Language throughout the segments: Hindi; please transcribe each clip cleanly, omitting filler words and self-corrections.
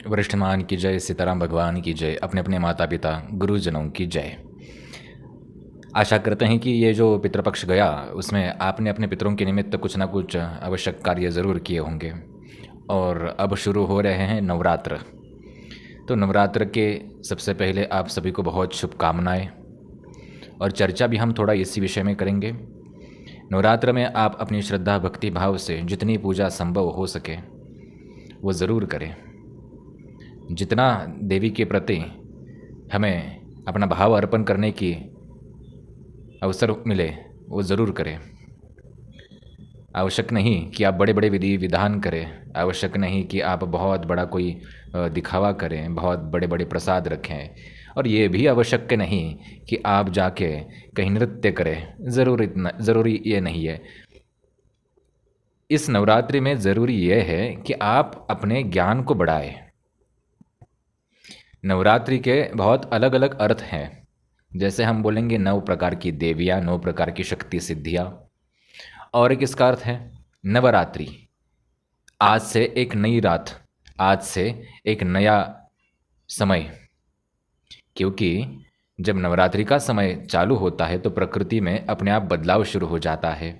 वरिष्ठमान की जय, सीताराम भगवान की जय, अपने अपने माता पिता गुरुजनों की जय। आशा करते हैं कि ये जो पितृपक्ष गया उसमें आपने अपने पितरों के निमित्त कुछ ना कुछ आवश्यक कार्य ज़रूर किए होंगे। और अब शुरू हो रहे हैं नवरात्र। तो नवरात्र के सबसे पहले आप सभी को बहुत शुभकामनाएं, और चर्चा भी हम थोड़ा इसी विषय में करेंगे। नवरात्र में आप अपनी श्रद्धा भक्ति भाव से जितनी पूजा संभव हो सके वो ज़रूर करें। जितना देवी के प्रति हमें अपना भाव अर्पण करने की अवसर मिले वो ज़रूर करें। आवश्यक नहीं कि आप बड़े बड़े विधि विधान करें, आवश्यक नहीं कि आप बहुत बड़ा कोई दिखावा करें, बहुत बड़े बड़े प्रसाद रखें, और ये भी आवश्यक नहीं कि आप जाके कहीं नृत्य करें। ज़रूरी ये नहीं है। इस नवरात्रि में ज़रूरी ये है कि आप अपने ज्ञान को बढ़ाएं। नवरात्रि के बहुत अलग अलग अर्थ हैं। जैसे हम बोलेंगे 9 प्रकार की देवियाँ, 9 प्रकार की शक्ति सिद्धियाँ। और एक इसका अर्थ है नवरात्रि, आज से एक नई रात, आज से एक नया समय। क्योंकि जब नवरात्रि का समय चालू होता है तो प्रकृति में अपने आप बदलाव शुरू हो जाता है।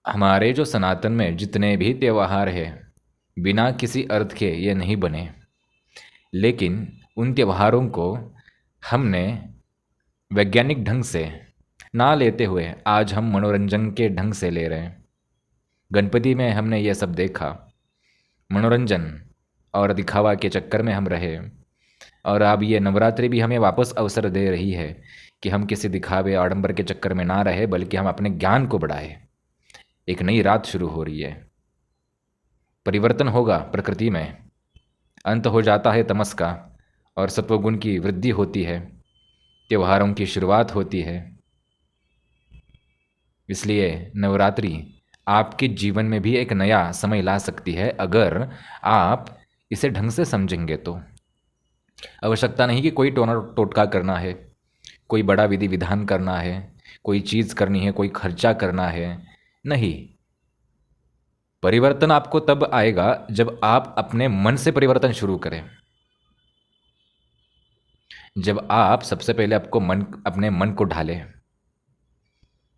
हमारे जो सनातन में जितने भी त्यौहार हैं बिना किसी अर्थ के ये नहीं बने, लेकिन उन त्योहारों को हमने वैज्ञानिक ढंग से ना लेते हुए आज हम मनोरंजन के ढंग से ले रहे हैं। गणपति में हमने ये सब देखा, मनोरंजन और दिखावा के चक्कर में हम रहे, और अब ये नवरात्रि भी हमें वापस अवसर दे रही है कि हम किसी दिखावे आडंबर के चक्कर में ना रहे, बल्कि हम अपने ज्ञान को बढ़ाएं। एक नई रात शुरू हो रही है, परिवर्तन होगा प्रकृति में, अंत हो जाता है तमस का और सत्वगुण की वृद्धि होती है, त्योहारों की शुरुआत होती है। इसलिए नवरात्रि आपके जीवन में भी एक नया समय ला सकती है अगर आप इसे ढंग से समझेंगे तो। आवश्यकता नहीं कि कोई टोटका करना है, कोई बड़ा विधि विधान करना है, कोई चीज़ करनी है, कोई खर्चा करना है। नहीं, परिवर्तन आपको तब आएगा जब आप अपने मन से परिवर्तन शुरू करें। जब आप सबसे पहले अपने मन को ढालें।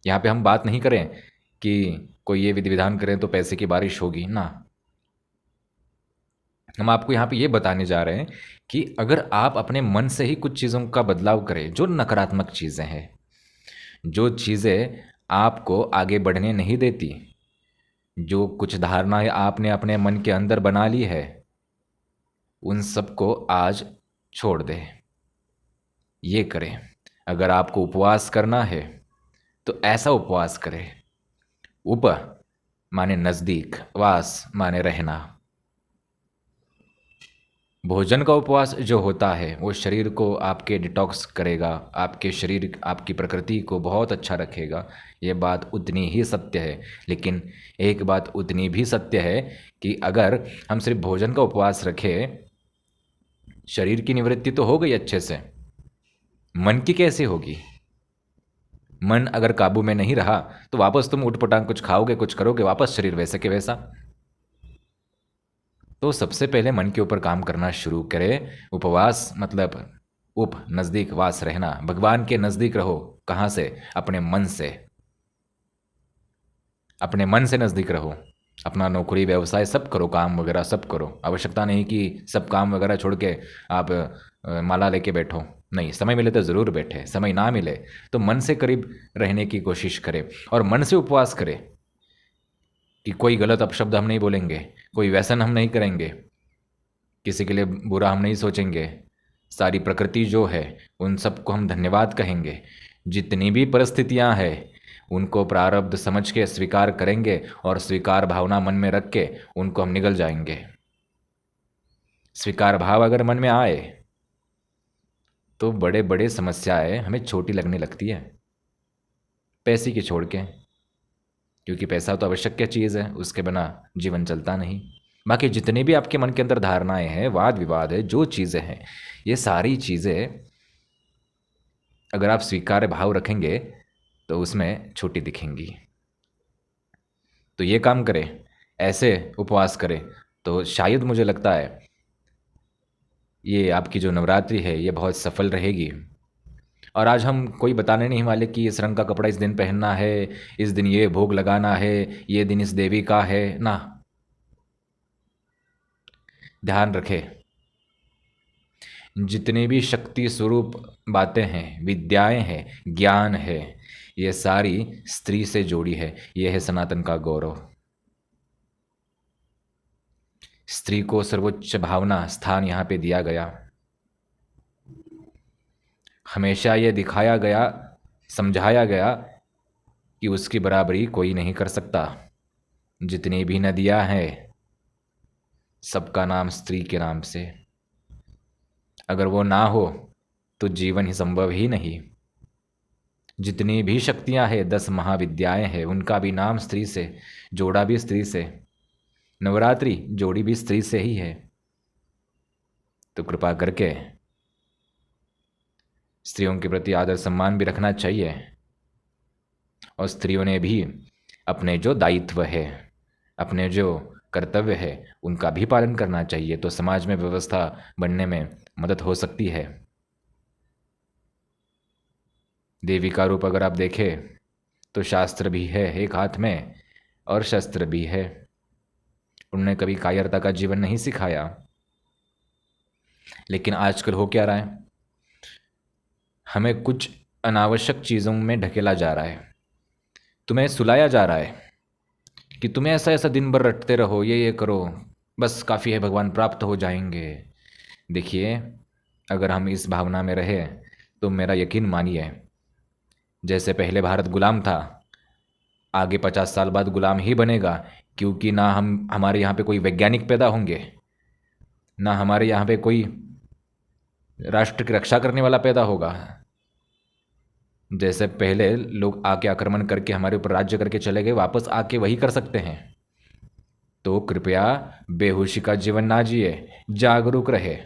यहाँ पे हम बात नहीं करें कि कोई ये विधि विधान करें तो पैसे की बारिश होगी ना। हम आपको यहाँ पे ये बताने जा रहे हैं कि अगर आप अपने मन से ही कुछ चीज़ों का बदलाव करें, जो नकारात्मक चीज़ें हैं, जो चीज़ें आपको आगे बढ़ने नहीं देती, जो कुछ धारणाएं आपने अपने मन के अंदर बना ली है, उन सबको आज छोड़ दें। ये करें। अगर आपको उपवास करना है तो ऐसा उपवास करें। उप माने नज़दीक, वास माने रहना। भोजन का उपवास जो होता है वो शरीर को आपके डिटॉक्स करेगा, आपके शरीर, आपकी प्रकृति को बहुत अच्छा रखेगा। ये बात उतनी ही सत्य है। लेकिन एक बात उतनी भी सत्य है कि अगर हम सिर्फ भोजन का उपवास रखें, शरीर की निवृत्ति तो हो गई अच्छे से, मन की कैसे होगी? मन अगर काबू में नहीं रहा तो वापस तुम उठपटांग कुछ खाओगे, कुछ करोगे, वापस शरीर वैसे के वैसा। तो सबसे पहले मन के ऊपर काम करना शुरू करें। उपवास मतलब उप नज़दीक, वास रहना। भगवान के नज़दीक रहो। कहाँ से? अपने मन से। अपने मन से नज़दीक रहो। अपना नौकरी व्यवसाय सब करो, काम वगैरह सब करो। आवश्यकता नहीं कि सब काम वगैरह छोड़ के आप माला लेके बैठो। नहीं, समय मिले तो ज़रूर बैठे, समय ना मिले तो मन से करीब रहने की कोशिश करें और मन से उपवास करें कि कोई गलत अपशब्द हम नहीं बोलेंगे, कोई व्यसन हम नहीं करेंगे, किसी के लिए बुरा हम नहीं सोचेंगे। सारी प्रकृति जो है उन सबको हम धन्यवाद कहेंगे। जितनी भी परिस्थितियां हैं उनको प्रारब्ध समझ के स्वीकार करेंगे और स्वीकार भावना मन में रख के उनको हम निगल जाएंगे। स्वीकार भाव अगर मन में आए तो बड़े बड़े समस्याएं हमें छोटी लगने लगती है, पैसे की छोड़ के। क्योंकि पैसा तो आवश्यक चीज़ है, उसके बिना जीवन चलता नहीं। बाकी जितने भी आपके मन के अंदर धारणाएं हैं, वाद विवाद है, जो चीज़ें हैं, ये सारी चीज़ें अगर आप स्वीकार्य भाव रखेंगे तो उसमें छोटी दिखेंगी। तो ये काम करें, ऐसे उपवास करें तो शायद मुझे लगता है ये आपकी जो नवरात्रि है ये बहुत सफल रहेगी। और आज हम कोई बताने नहीं वाले कि इस रंग का कपड़ा इस दिन पहनना है, इस दिन ये भोग लगाना है, ये दिन इस देवी का है ना। ध्यान रखें, जितनी भी शक्ति स्वरूप बातें हैं, विद्याएं हैं, ज्ञान है, ये सारी स्त्री से जोड़ी है। ये है सनातन का गौरव। स्त्री को सर्वोच्च भावना स्थान यहाँ पे दिया गया। हमेशा ये दिखाया गया, समझाया गया कि उसकी बराबरी कोई नहीं कर सकता। जितनी भी नदियाँ हैं सबका नाम स्त्री के नाम से। अगर वो ना हो तो जीवन ही संभव ही नहीं। जितनी भी शक्तियां हैं, 10 महाविद्याएं हैं, उनका भी नाम स्त्री से, जोड़ा भी स्त्री से। नवरात्रि जोड़ी भी स्त्री से ही है। तो कृपा करके स्त्रियों के प्रति आदर सम्मान भी रखना चाहिए। और स्त्रियों ने भी अपने जो दायित्व है, अपने जो कर्तव्य है, उनका भी पालन करना चाहिए। तो समाज में व्यवस्था बनने में मदद हो सकती है। देवी का रूप अगर आप देखें तो शास्त्र भी है एक हाथ में और शस्त्र भी है। उन्होंने कभी कायरता का जीवन नहीं सिखाया। लेकिन आजकल हो क्या रहा है, हमें कुछ अनावश्यक चीज़ों में ढकेला जा रहा है। तुम्हें सुलाया जा रहा है कि तुम्हें ऐसा ऐसा दिन भर रटते रहो, ये करो, बस काफ़ी है, भगवान प्राप्त हो जाएंगे। देखिए, अगर हम इस भावना में रहे तो मेरा यकीन मानिए, जैसे पहले भारत गुलाम था, आगे 50 साल बाद गुलाम ही बनेगा। क्योंकि ना हमारे यहाँ पे कोई वैज्ञानिक पैदा होंगे, ना हमारे यहाँ पे कोई राष्ट्र की रक्षा करने वाला पैदा होगा। जैसे पहले लोग आके आक्रमण करके हमारे ऊपर राज्य करके चले गए, वापस आके वही कर सकते हैं। तो कृपया बेहोशी का जीवन ना जिए, जागरूक रहे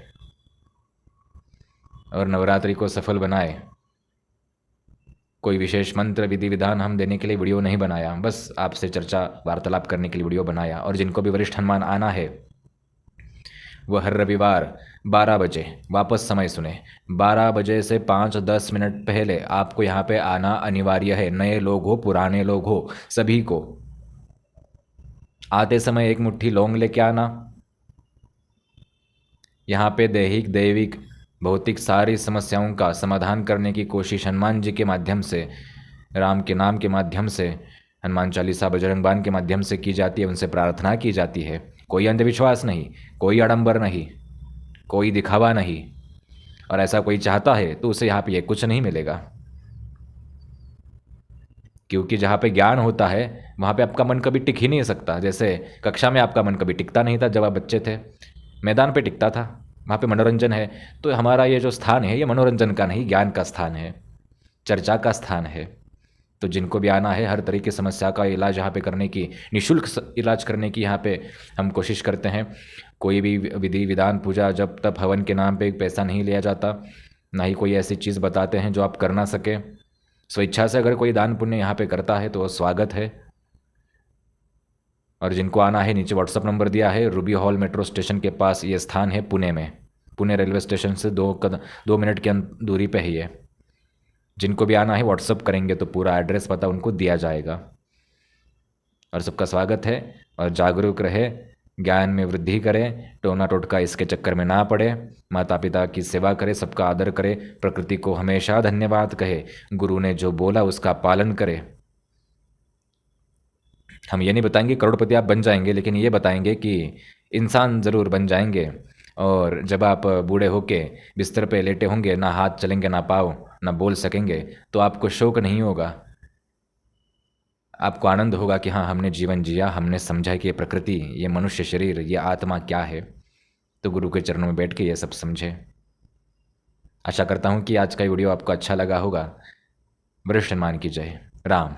और नवरात्रि को सफल बनाए। कोई विशेष मंत्र विधि विधान हम देने के लिए वीडियो नहीं बनाया, बस आपसे चर्चा वार्तालाप करने के लिए वीडियो बनाया। और जिनको भी वरिष्ठ हनुमान आना है वह हर रविवार 12 बजे वापस समय सुने। 12 बजे से 5-10 मिनट पहले आपको यहाँ पे आना अनिवार्य है। नए लोग हो, पुराने लोग हो, सभी को आते समय एक मुट्ठी लौंग लेके आना। यहाँ पे दैहिक दैविक भौतिक सारी समस्याओं का समाधान करने की कोशिश हनुमान जी के माध्यम से, राम के नाम के माध्यम से, हनुमान चालीसा बजरंग बाण के माध्यम से की जाती है। उनसे प्रार्थना की जाती है। कोई अंधविश्वास नहीं, कोई आडंबर नहीं, कोई दिखावा नहीं। और ऐसा कोई चाहता है तो उसे यहाँ पे ये कुछ नहीं मिलेगा। क्योंकि जहाँ पे ज्ञान होता है वहाँ पे आपका मन कभी टिक ही नहीं सकता। जैसे कक्षा में आपका मन कभी टिकता नहीं था जब आप बच्चे थे, मैदान पे टिकता था, वहाँ पे मनोरंजन है। तो हमारा ये जो स्थान है ये मनोरंजन का नहीं, ज्ञान का स्थान है, चर्चा का स्थान है। तो जिनको भी आना है, हर तरह की समस्या का इलाज यहाँ पे करने की, निःशुल्क इलाज करने की यहाँ पे हम कोशिश करते हैं। कोई भी विधि विधान पूजा जब तब हवन के नाम पे पैसा नहीं लिया जाता, ना ही कोई ऐसी चीज़ बताते हैं जो आप कर ना सके। स्वेच्छा से अगर कोई दान पुण्य यहाँ पे करता है तो वो स्वागत है। और जिनको आना है, नीचे व्हाट्सअप नंबर दिया है। रूबी हॉल मेट्रो स्टेशन के पास ये स्थान है, पुणे में। पुणे रेलवे स्टेशन से 2 मिनट की दूरी पे ही है। जिनको भी आना है व्हाट्सअप करेंगे तो पूरा एड्रेस पता उनको दिया जाएगा। और सबका स्वागत है। और जागरूक रहे, ज्ञान में वृद्धि करें, टोना टोटका इसके चक्कर में ना पड़े, माता पिता की सेवा करे, सबका आदर करे, प्रकृति को हमेशा धन्यवाद कहे, गुरु ने जो बोला उसका पालन करे। हम ये नहीं बताएंगे करोड़पति आप बन जाएंगे, लेकिन ये बताएंगे कि इंसान ज़रूर बन जाएंगे। और जब आप बूढ़े होके बिस्तर पे लेटे होंगे, ना हाथ चलेंगे, ना पाँव, ना बोल सकेंगे, तो आपको शोक नहीं होगा, आपको आनंद होगा कि हाँ, हमने जीवन जिया, हमने समझा कि ये प्रकृति, ये मनुष्य शरीर, ये आत्मा क्या है। तो गुरु के चरणों में बैठ के ये सब समझे। आशा करता हूँ कि आज का वीडियो आपको अच्छा लगा होगा। वरिष्ठ हनुमान की जय। राम।